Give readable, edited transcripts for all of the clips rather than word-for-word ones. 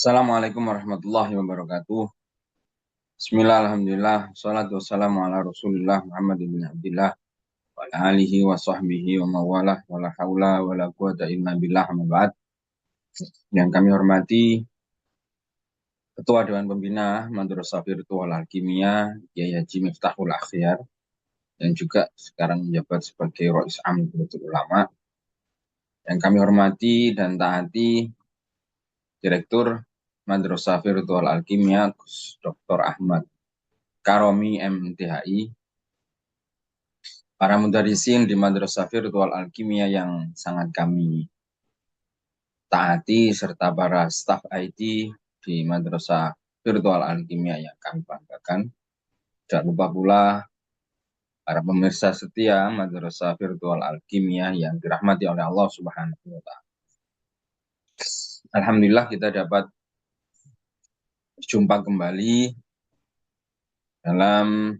Assalamualaikum warahmatullahi wabarakatuh. Bismillah, alhamdulillah, salatu wassalamu ala rasulillah Muhammad ibn Abdillah wa ala alihi wa sahbihi wa mawalah wa la hawla wa la quwata illa billah amma ba'd. Yang kami hormati Ketua Dewan Pembina Madrasah Virtual Alkimia Kiai Haji Miftahul Akhyar dan juga sekarang menjabat sebagai Rais Am Nahdlatul Ulama. Yang kami hormati dan taati Direktur Madrasah Virtual Alkimia Dr. Ahmad Karomi MTHI, para mudarisin di Madrasah Virtual Alkimia yang sangat kami taati, serta para staf IT di Madrasah Virtual Alkimia yang kami banggakan. Tidak lupa pula para pemirsa setia Madrasah Virtual Alkimia yang dirahmati oleh Allah Subhanahu wa Ta'ala. Alhamdulillah kita dapat jumpa kembali dalam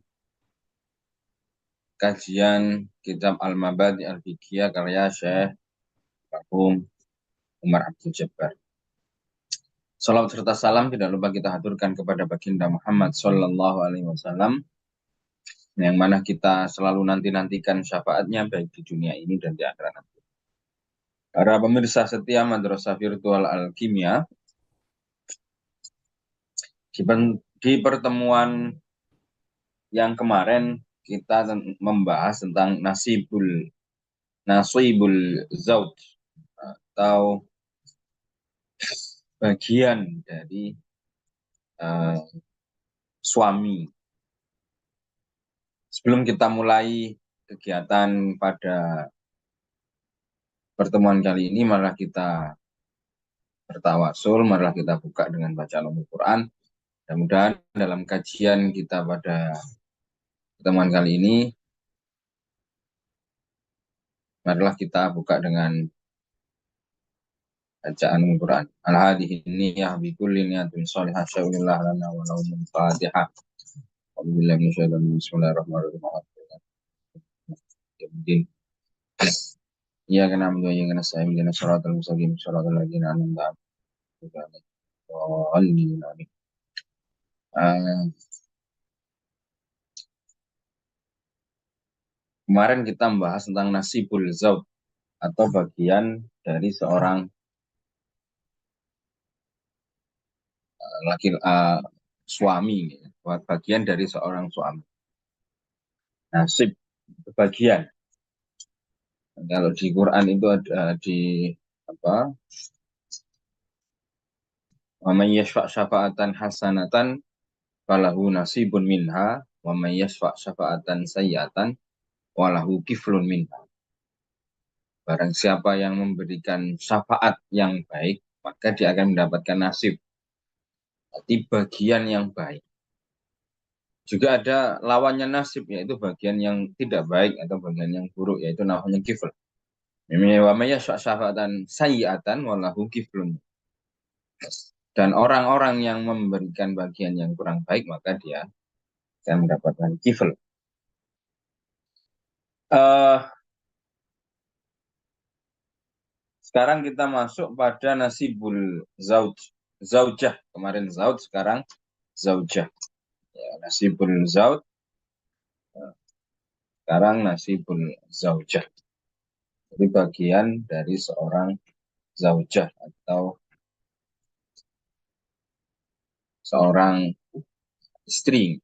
kajian kitab Al-Mabadi Al-Fiqhiyah karya Syekh Marhum Umar Abdul Jabbar. Salam serta salam tidak lupa kita haturkan kepada baginda Muhammad Sallallahu Alaihi Wasallam, yang mana kita selalu nanti-nantikan syafaatnya baik di dunia ini dan di akhirat nanti. Para pemirsa setia Madrasah Virtual Alkimia, di pertemuan yang kemarin kita membahas tentang nasibul zauj atau bagian dari suami. Sebelum kita mulai kegiatan pada pertemuan kali ini, marilah kita bertawasul, marilah kita buka dengan bacaan Al-Quran. Mudah-mudahan dalam kajian kita pada pertemuan kali ini, marilah kita buka dengan bacaan Al-Quran. Al-hadihi niyah bi kulli niyatin shalihah sya'ulillah lana wa lahumul fatihah. Bismillahirrahmanirrahim. Iya kena menjadi yang kena saya menjadi syaratul mustaqim syaratul ladzina an'amta alaihim. Kemarin kita membahas tentang nasibul zauj atau bagian dari seorang suami, bagian dari seorang suami. Nasib, bagian. Kalau di Quran itu ada di apa? Wa may yashfa' syafa'atan hasanatan falahu nasibun minha wa may yashfa' syafa'atan sayyi'atan walahu kiflun minha. Barang siapa yang memberikan syafaat yang baik, maka dia akan mendapatkan nasib, berarti bagian yang baik. Juga ada lawannya nasib, yaitu bagian yang tidak baik atau bagian yang buruk, yaitu namanya kifl. Wa may yashfa' syafa'atan sayyi'atan walahu kiflun. Dan orang-orang yang memberikan bagian yang kurang baik, maka dia akan mendapatkan kifl. Sekarang kita masuk pada nasibul zaujah. Kemarin zauj, sekarang zaujah. Ya, nasibul zauj. Sekarang nasibul zaujah. Jadi bagian dari seorang zaujah atau seorang istri.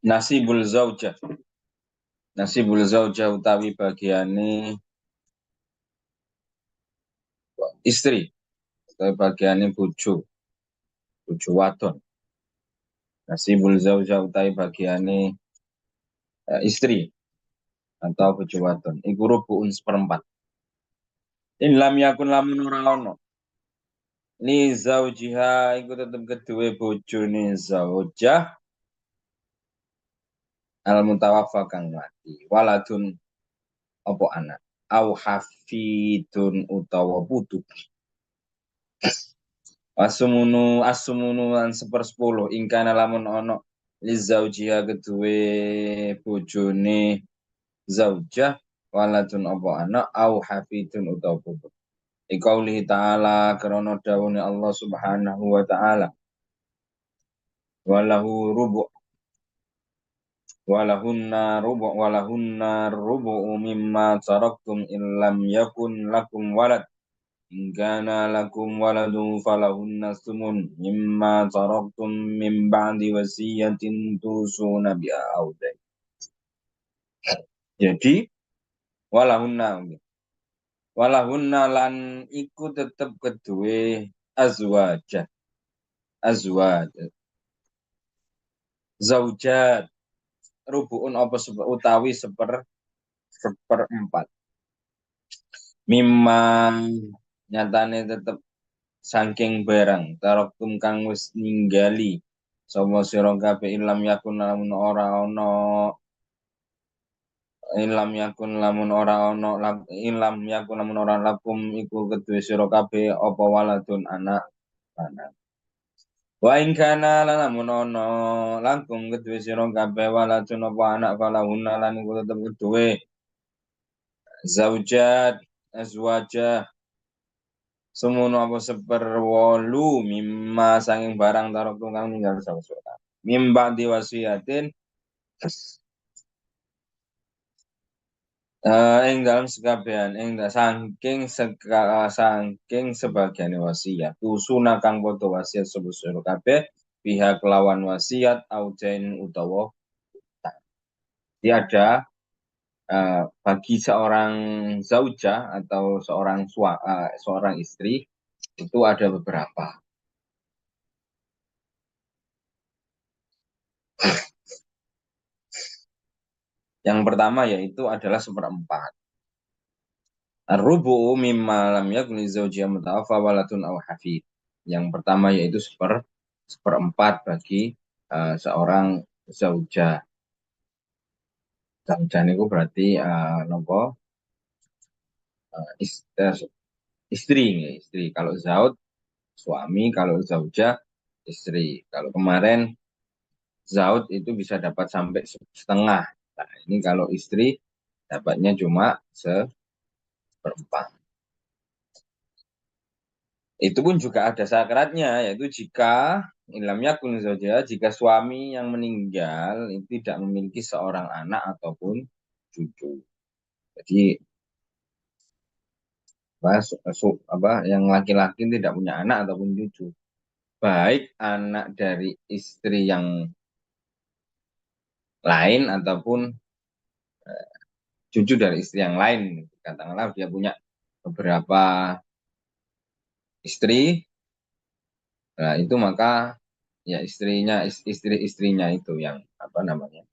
Nasibul zaujah. Nasibul zaujah utawi bagiane istri. Utawi bagiane bojo wadon. Nasibul zaujah utawi bagiane istri atau bojo wadon. Iku rubu'un seperempat. In lam yakun lamun ora ono. Li zaujiha iku tetep kedue bojone zaujah al mutawaffa kang mati. Waladun apa anak. Au hafidun utawa putu. Asumunu lan 1/10 ingkana lamun ono li zaujiha kedue bojone zaujah waladun apa anak au hafidun utawa putu. Iqaulihi ta'ala karena dawuhne Allah Subhanahu wa ta'ala walahu rubu walahunna rubu mimma taraktum illam yakun lakum walad in kana lakum waladun falahunna sumun mimma taraktum min ba'di wasiyatin tusuna biha audain. Jadi walahunna lan iku tetep kedue azwajah azwaj zaujat rubuun apa utawi seperempat mimma nyatane tetep saking barang taraktum kang wis ninggali sapa sira kabeh ilam yakun lamun ora ana ilam yakun lamun ora lakum iku kedue sira kabeh apa waladun anak lanang. Wa ing kana lan lamun ana lakum kedue sira kabeh waladun apa anak falahunna lan iku tetep kedue zaujat azwajah semono apa seperwolu mimma sanging barang tarok kang ninggal sawetara mimba diwasiatin ing dalam sekabehan saking sebagian wasiat usuna kang padha wasiat sapa kabeh pihak lawan wasiat aujain utawa utang. Jadi ada bagi seorang zauja atau seorang istri itu ada beberapa. Yang pertama yaitu adalah seperempat. Ar-rubu'u mimma lam yakun li zawjiyya mutawaffa waladun aw hafid. Yang pertama yaitu seperempat bagi seorang zauja. Zauja itu berarti nopo istri. Kalau zaud suami, kalau zauja istri. Kalau kemarin zaud itu bisa dapat sampai setengah. Nah, ini kalau istri dapatnya cuma seperempat. Itu pun juga ada syaratnya, yaitu jika ilam yakun saja, jika suami yang meninggal itu tidak memiliki seorang anak ataupun cucu. Jadi yang laki-laki tidak punya anak ataupun cucu. Baik anak dari istri yang lain ataupun cucu dari istri yang lain. Katakanlah dia punya beberapa istri, nah itu maka ya istri-istrinya itu yang apa namanya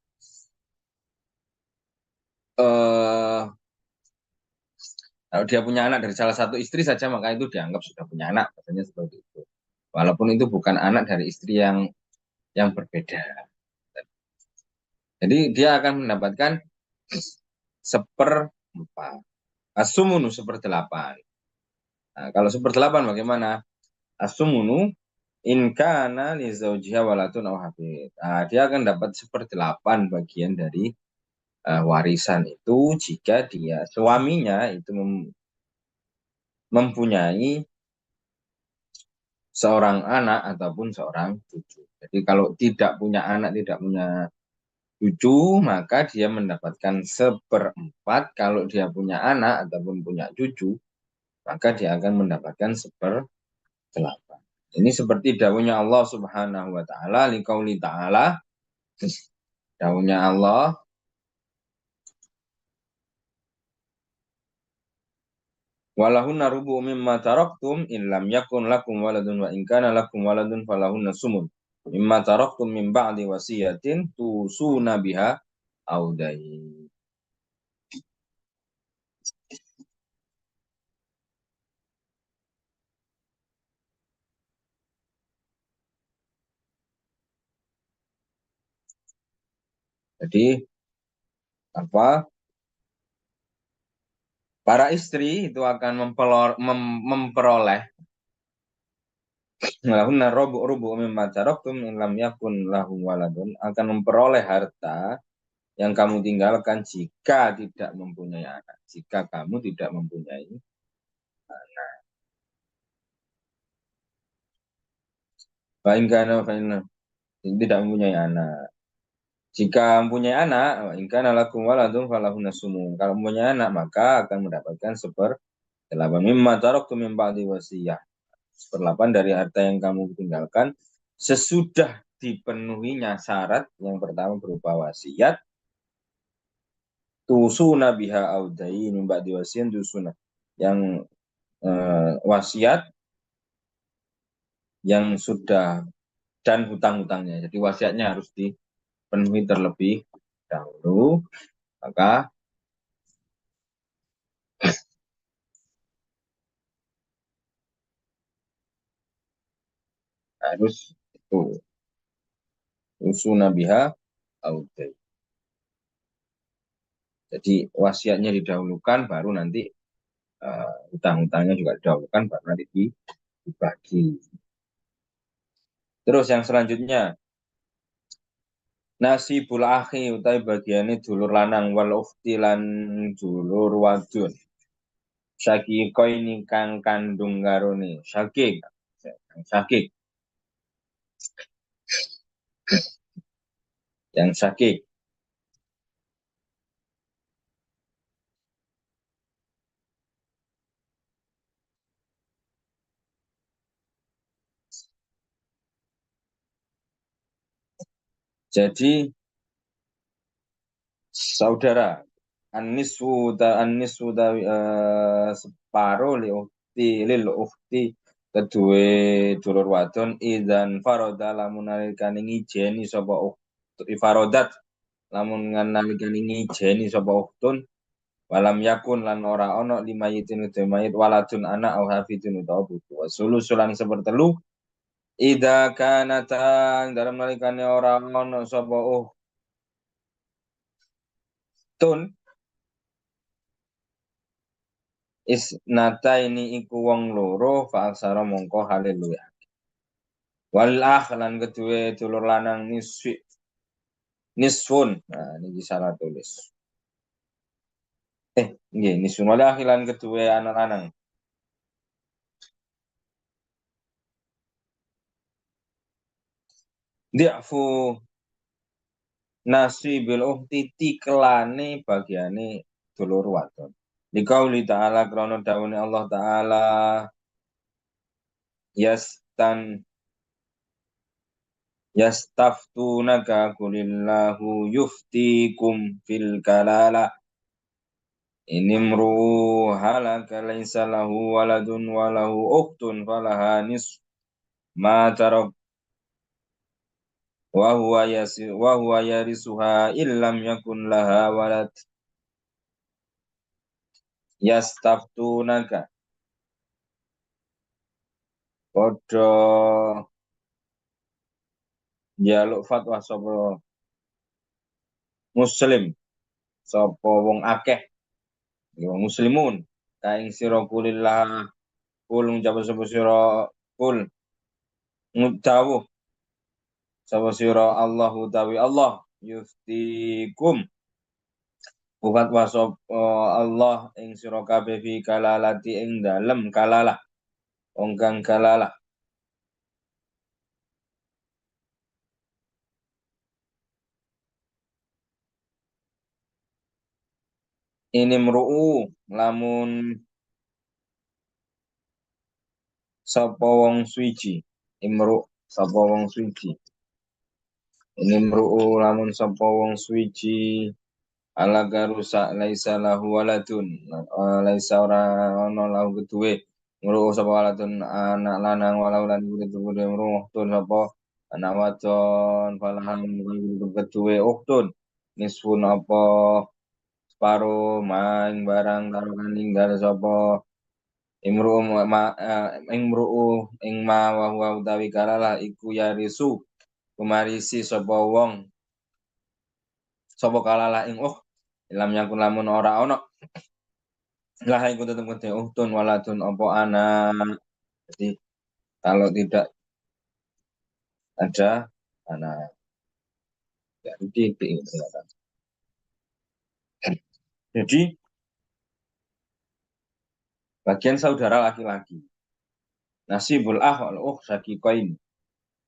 kalau dia punya anak dari salah satu istri saja maka itu dianggap sudah punya anak, katanya seperti itu. Walaupun itu bukan anak dari istri yang berbeda. Jadi dia akan mendapatkan seperempat. Asumunu seperdelapan. Nah, kalau seperdelapan bagaimana? Asumunu in kana li zaujiha waladun aw hafid. Nah, dia akan dapat seperdelapan bagian dari warisan itu jika dia suaminya itu mempunyai seorang anak ataupun seorang cucu. Jadi kalau tidak punya anak, tidak punya cucu, maka dia mendapatkan seperempat. Kalau dia punya anak ataupun punya cucu, maka dia akan mendapatkan seperdelapan. Ini seperti dawuhnya Allah Subhanahu wa taala liqauli ta'ala. Dawuhnya Allah walahunna rubu mimma taraktum illam yakun lakum waladun wa in kana lakum waladun falahunna sumun mimma taraktum min ba'di wasiyatin tusuna biha audain. Jadi apa? Para istri itu akan memperoleh lahunna rubu mimma taraktum in lam yakun lahum waladun, akan memperoleh harta yang kamu tinggalkan jika tidak mempunyai anak. Jika kamu tidak mempunyai anak. Fa'in tidak mempunyai anak. Jika mempunyai anak, ingkana lakum waladun falahun nasumu. Kalau mempunyai anak, maka akan mendapatkan seperdelapan mimma taraktu min ba'di wasiyah. Seperdelapan dari harta yang kamu tinggalkan sesudah dipenuhinya syarat yang pertama berupa wasiat, tusuna biha audai mimba diwasian tusuna yang wasiat yang sudah dan hutang-hutangnya. Jadi wasiatnya harus dipenuhi terlebih dahulu, maka harus itu usuna biha audai. Jadi wasiatnya didahulukan, baru nanti hutang-hutangnya juga didahulukan, baru nanti dibagi. Terus yang selanjutnya, nasibul akhi utai bagiane dulur lanang wal ukhti lan dulur wadon. Syakikoini kang kandung karone syakik. Syakik. Yang syakik. Jadi saudara Anis separo lil ukti kedue dulur wadon idan faroda lamun nalikane ngijeni sapa ukti farodat lamun nalikane ngijeni sapa uktun walam yakun lan ora ono limayitin uta mayit waladun anak au hafidun utawa putu wasulu sulan sepertelu ida kanatan dalam nalikane ora ono sapa uktun isnata ini iku wong loro fa aksara mongko haleluya. Wal lan kedue dulur lanang nisfun. Nah, ini salah tulis. Nggih, nisfun wal lan kedue anak lanang. Di'fu nasibil uhti tikelane bagiane dulur wadon. Dikauli ta'ala krono dawune Allah ta'ala yastan yastaftunaka kulillahu yuftikum fil kalala inimru halaka laisa lahu waladun walahu uktun falaha ma tarok wa huwa yarisuha illam yakun laha walad yastaftunaka padha njaluk fatwa sapa muslim sapa wong akeh ya muslimun kaing sira kulillah kul ngucap sapa sira kul ngucap sapa sira Allah utawi Allah yuftikum bukat wasop Allah ing sira kabeh fi kalalati ing dalem kalalah ongkang kalalah ini mruu lamun sapa wong suci imru sapa wong suci ini mruu lamun sapa wong suci ala garusa laisa lahu waladun laisa ora ono lahu kedue mruu sapa waladun anak lanang walau lan kedue mruu uhtun sapa anak wadon falaham kedue uhtun nisfun apa separo maing barang taruhan ninggal sapa imru ing ma wa huwa utawi kalalah iku yarisu kumarisi sapa kalalah ing ilam yakun lamun ora ono lah iku tetep gede uhtun waladun apa anak. Jadi kalau tidak ada anak jadi jadi bagian saudara laki-laki nasibul wal syaqiqain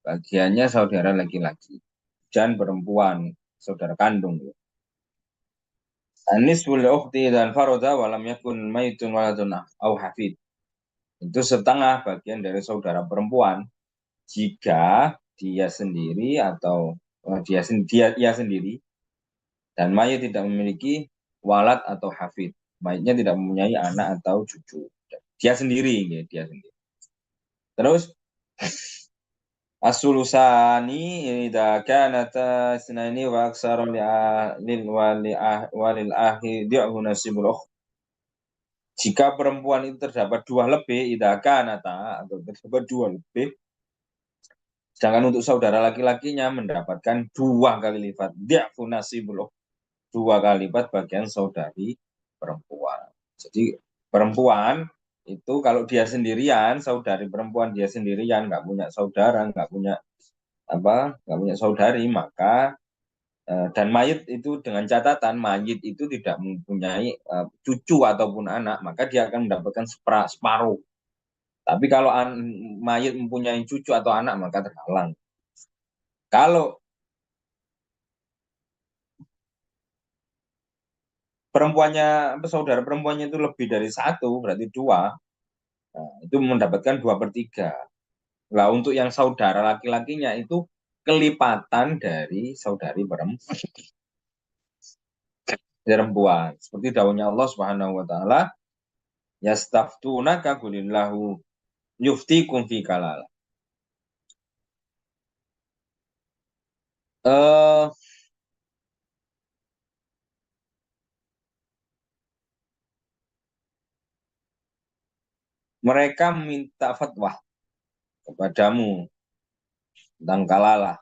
bagiannya saudara laki-laki dan perempuan, saudara kandung. Anis wal ukhti dan faroda walam yakun maitun waladun au hafid. Itu setengah bagian dari saudara perempuan jika dia sendiri atau dia sendiri dan mayit tidak memiliki walad atau hafid. Mayitnya tidak mempunyai anak atau cucu. Dia sendiri, ya, dia sendiri. Terus as-sulusani idza kanata isnaini wa aksara walil akhi di'hu nasibul ukh. Jika perempuan itu terdapat dua lebih, idza kanata atau terdapat dua lebih, sedangkan untuk saudara laki-lakinya mendapatkan dua kali lipat di'hu nasibul ukh, dua kali lipat bagian saudari perempuan. Jadi perempuan itu kalau dia sendirian, saudari perempuan dia sendirian, nggak punya saudara, nggak punya nggak punya saudari, maka dan mayit itu dengan catatan mayit itu tidak mempunyai cucu ataupun anak, maka dia akan mendapatkan separuh. Tapi kalau mayit mempunyai cucu atau anak maka terhalang. Kalau perempuannya saudara perempuannya itu lebih dari satu, berarti dua, nah, itu mendapatkan 2/3. Nah, untuk yang saudara laki-lakinya itu kelipatan dari saudari perempuan. Seperti daunnya Allah Subhanahu wa taala, yastaftunaka qulillahu yuftikum fi kalala. Eh mereka meminta fatwa kepadamu tentang kalalah.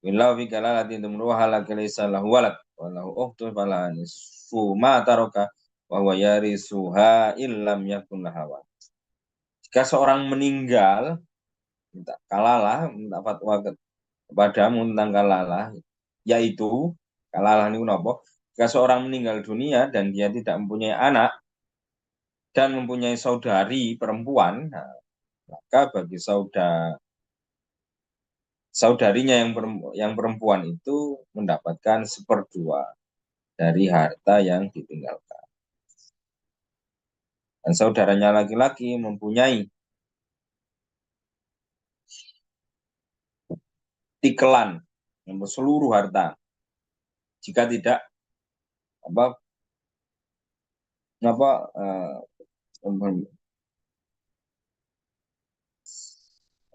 Billahu fi kalalatin tumruha laka laysa lahu walad wa lahu ukhtun falaha nisfu ma taraka wa huwa yarisuha illam yakun laha walad. Jika seorang meninggal, minta kalalah, minta fatwa kepadamu tentang kalalah, yaitu kalalah ini apa? Jika seorang meninggal dunia dan dia tidak mempunyai anak dan mempunyai saudari perempuan, nah, maka bagi saudarinya yang perempuan itu mendapatkan 1/2 dari harta yang ditinggalkan. Dan saudaranya laki-laki mempunyai tikelan seluruh harta. Jika tidak apa apa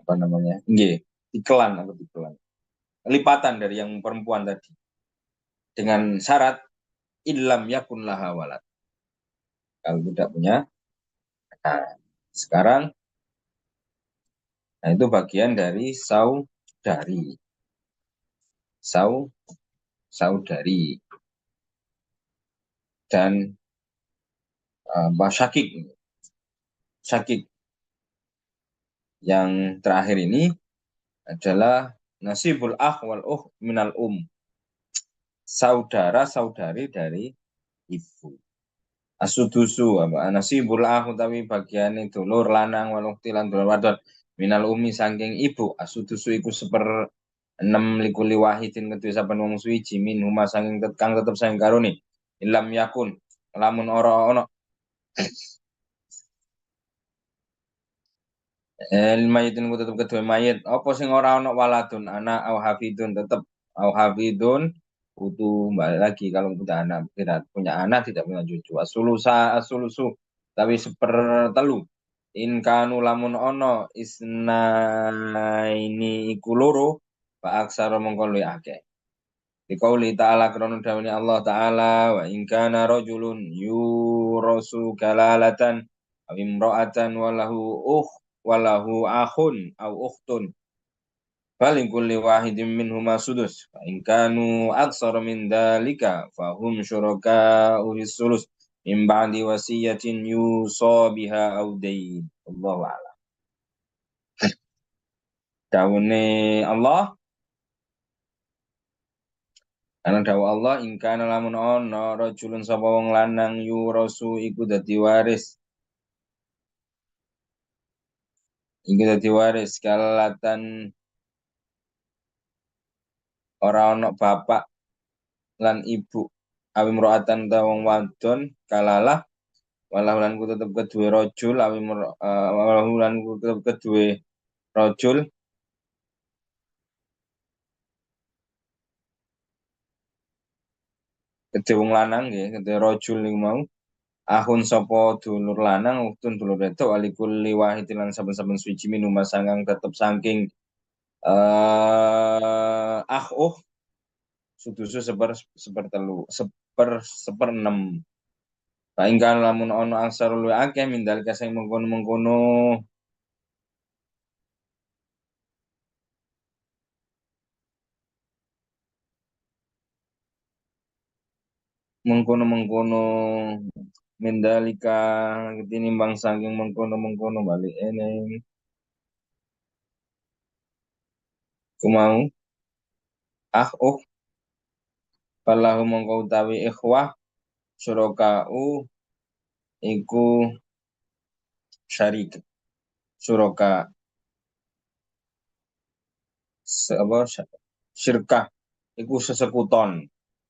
apa namanya? Nggih, tikelan atau tikelan. Lipatan dari yang perempuan tadi. Dengan syarat illam yakun laha walad. Kalau tidak punya. Nah, sekarang nah itu bagian dari saudari. Saudari dan syakik. Syakik yang terakhir ini adalah nasibul akh wal minal saudara-saudari dari ibu. Asudusu apa nasibul akh tapi bagian itu lur lanang wal ukhti lan dulur wadon minal saking ibu. Asudusu iku 1/6 likuli wahidin kedue saben wong suwiji min huma saking kang tetep saking karone ilam yakun lamun ora ono mayitin ku tetep kedue mayit apa sing ora ono waladun anak au hafidun tetep au hafidun butuh balik lagi kalau tidak punya anak tidak punya cucu asulusu tapi 1/3 in kanu lamun ono isna ini iku loro fa aksara mongko luwih akeh Dikauli ta'ala krono dawani Allah ta'ala wa in kana rajulun yurasu kalalatan aw imra'atan walahu akhun aw ukhtun Falin kulli wahidin minhuma sudus fa in kanu aksara min dalika fahum syuraka'u sulus min ba'di wasiyatin yusa biha aw dain Allahu a'lam. Dawune Allah Karena dawuh Allah ingkana lamun ono rajulun sapa wong lanang yurasu iku dadi waris. Iku dadi waris kalatan ora ono bapak lan ibu awi mro'atan ta wong wadon kalalah walau lan ku tetep kedue rajul walau lan ku tetep kedue rajul kedue wong lanang nggih kedue rajul niku mau ahun sapa dulur lanang uktun dulur wedok alikul liwahid lan saben-saben suci minum sangang tetep saking oh sudusu sepertelu seperenem. Paingkan lamun ono angsar luwih akeh mindal kasing mengkono-mengkono mengkono-mengkono mendalika tinimbang saking mengkono-mengkono balik eneng kumau oh falahu mongko utawi ikhwah syuraka'u iku syarik suraka apa syirkah iku sesekuton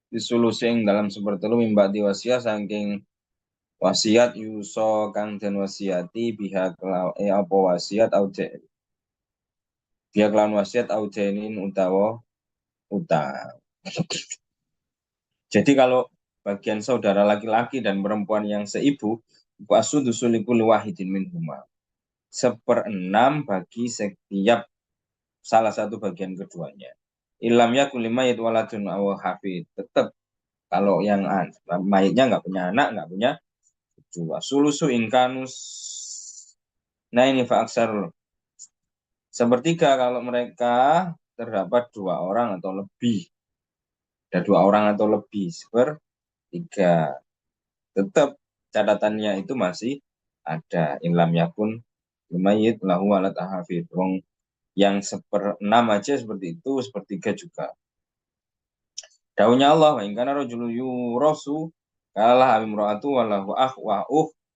disulusi ing dalam sepertelu mimba diwasia saking wasiat yuso kang den wasiati pihak apa wasiat aude pihak lawan wasiat audenin utawa utang. Jadi kalau bagian saudara laki-laki dan perempuan yang seibu wasu dusulikul wahidin minhuma seperenam bagi setiap salah satu bagian keduanya. Ilam yakun limayit waladun aw hafid tetap kalau yang mayitnya nggak punya anak nggak punya dua sulusu inkanus. Nah ini faaksar sepertiga kalau mereka terdapat dua orang atau lebih. Ada dua orang atau lebih sepertiga. Tetap catatannya itu masih ada ilam yakun lumayit lahu alat ahafid. Wong yang seperenam aja seperti itu, sepertiga juga. Daunnya Allah, wa ingkana rajulu yurasu kalah amimro'atu walahu wa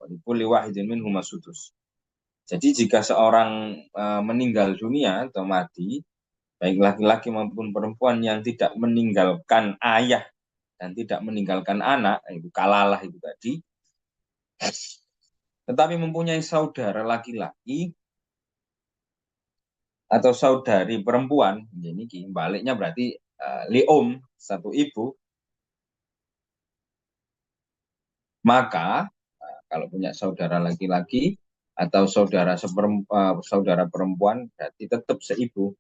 likulli wahidin minhum sudus. Jadi jika seorang meninggal dunia atau mati, baik laki-laki maupun perempuan yang tidak meninggalkan ayah dan tidak meninggalkan anak, itu kalalah itu tadi, tetapi mempunyai saudara laki-laki atau saudari perempuan, ini baliknya berarti liom satu ibu, maka kalau punya saudara laki-laki atau saudara perempuan berarti tetap seibu,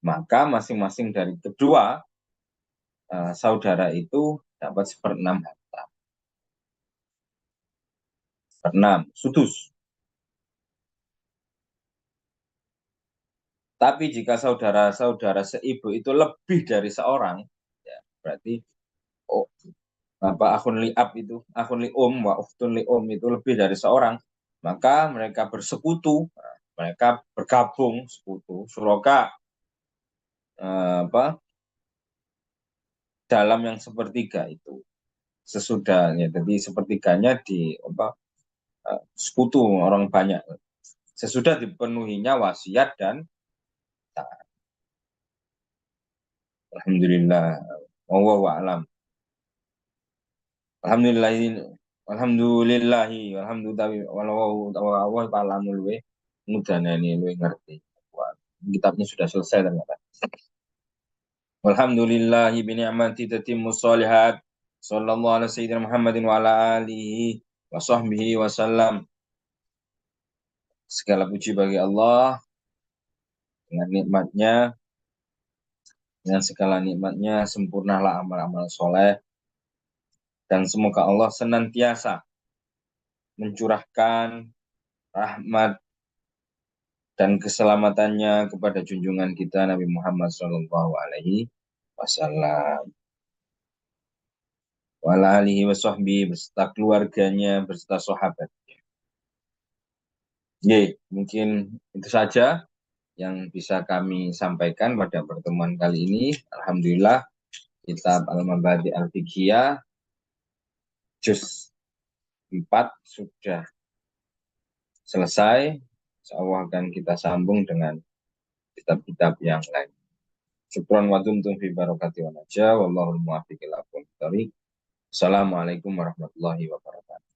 maka masing-masing dari kedua saudara itu dapat seperenam harta. Seperenam, sudus. Tapi jika saudara-saudara seibu itu lebih dari seorang, ya, berarti oh, apa akun lium wa uftun lium itu lebih dari seorang, maka mereka bersekutu, mereka bergabung sekutu, suroka apa dalam yang sepertiga itu sesudahnya. Jadi sepertiganya di apa sekutu orang banyak. Sesudah dipenuhinya wasiat dan taat. Alhamdulillah. Wallahu a'lam. Alhamdulillahi alhamdulillahi alhamdulillah wa ta'ala luwe mudane ini luwe ngerti. Wah, kitabnya sudah selesai ternyata. Walhamdulillahi bi ni'mati tatimmu sholihat. Sallallahu alaihi sayyidina Muhammadin wa ala alihi wa sahbihi wa sallam. Segala puji bagi Allah dengan nikmatnya, dengan segala nikmatnya sempurnalah amal-amal soleh dan semoga Allah senantiasa mencurahkan rahmat dan keselamatannya kepada junjungan kita Nabi Muhammad Shallallahu Alaihi Wasallam, wala alihi wasahbihi beserta keluarganya beserta sahabat. Oke, mungkin itu saja yang bisa kami sampaikan pada pertemuan kali ini. Alhamdulillah, kitab Al-Mabadi Al-Fiqhiyah juz 4 sudah selesai. Insya Allah akan kita sambung dengan kitab-kitab yang lain. Syukron wa dumtum fi barakati wa najah. Wallahul muwaffiq ila aqwamit thoriq. Assalamualaikum warahmatullahi wabarakatuh.